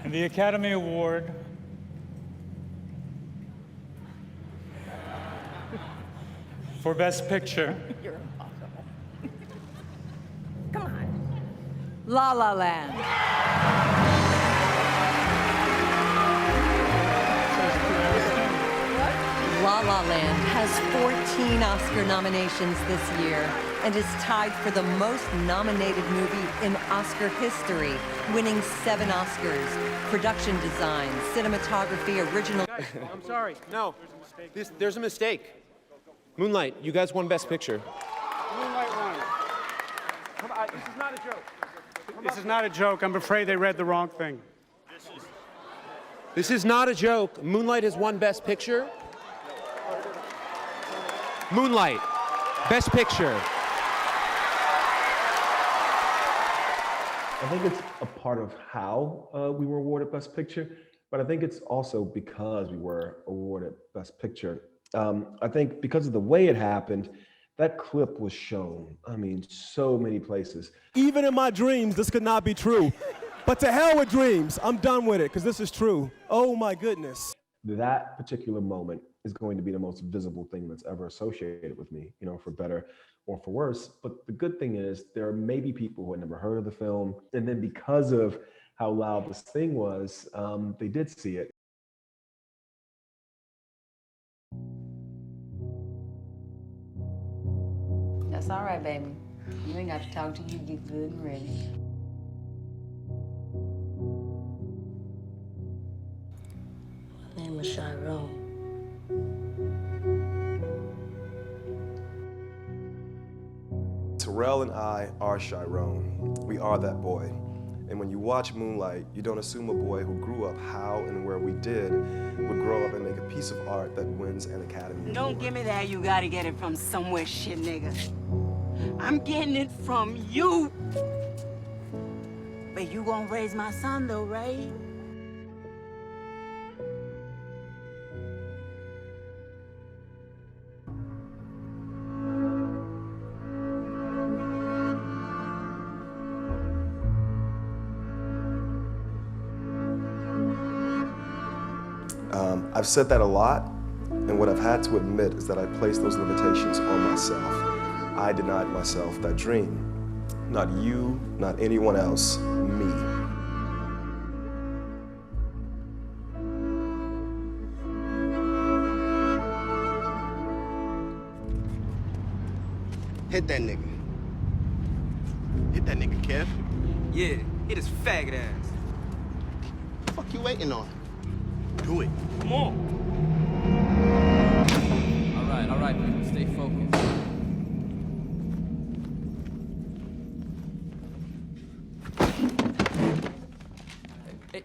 And the Academy Award for Best Picture. You're impossible. Come on. La La Land. La La Land has 14 Oscar nominations this year and is tied for the most nominated movie in Oscar history, winning 7 Oscars. Production design, cinematography, original... Guys, I'm sorry. No, there's a mistake. Moonlight, you guys won Best Picture. Moonlight won. This is not a joke. This is not a joke. I'm afraid they read the wrong thing. This is not a joke. Moonlight has won Best Picture. Moonlight, Best Picture. I think it's a part of how we were awarded Best Picture, but I think it's also because we were awarded Best Picture. I think because of the way it happened, that clip was shown, I mean, so many places. Even in my dreams, this could not be true. But to hell with dreams, I'm done with it, because this is true. Oh my goodness. That particular moment is going to be the most visible thing that's ever associated with me, you know, for better or for worse. But the good thing is there may be people who had never heard of the film, and then because of how loud this thing was, they did see it. That's all right, baby. You ain't got to talk till you get good and ready. My name is Chiron. Terrell and I are Chiron. We are that boy. And when you watch Moonlight, you don't assume a boy who grew up how and where we did would grow up and make a piece of art that wins an Academy Award. Don't give me that you gotta get it from somewhere, shit nigga. I'm getting it from you. But you gonna raise my son though, right? I've said that a lot, and what I've had to admit is that I placed those limitations on myself. I denied myself that dream. Not you, not anyone else, me. Hit that nigga. Hit that nigga, Kev. Yeah, hit his faggot ass. What the fuck you waiting on? Do it. Come on. All right, people, stay focused. Hey.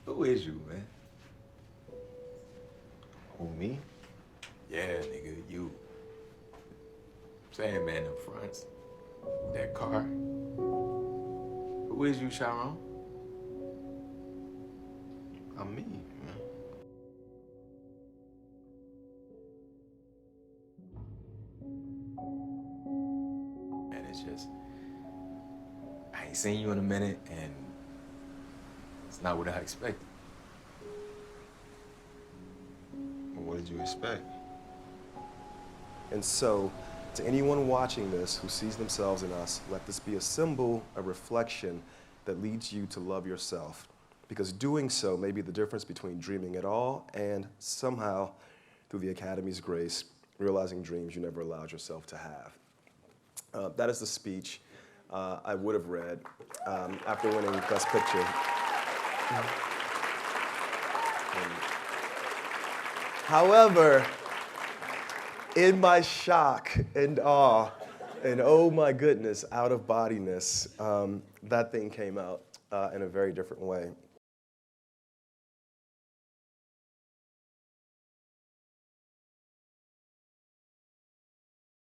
Who is you, man? Who, me? Yeah, nigga, you. Saying, man, them fronts. That car. Who is you, Chiron? I'm me, man. And it's just, I ain't seen you in a minute, and it's not what I expected. Well, what did you expect? And so, to anyone watching this who sees themselves in us, let this be a symbol, a reflection that leads you to love yourself. Because doing so may be the difference between dreaming at all and somehow, through the Academy's grace, realizing dreams you never allowed yourself to have. That is the speech I would have read after winning Best Picture. However, in my shock and awe and oh my goodness, out of bodiness, that thing came out in a very different way.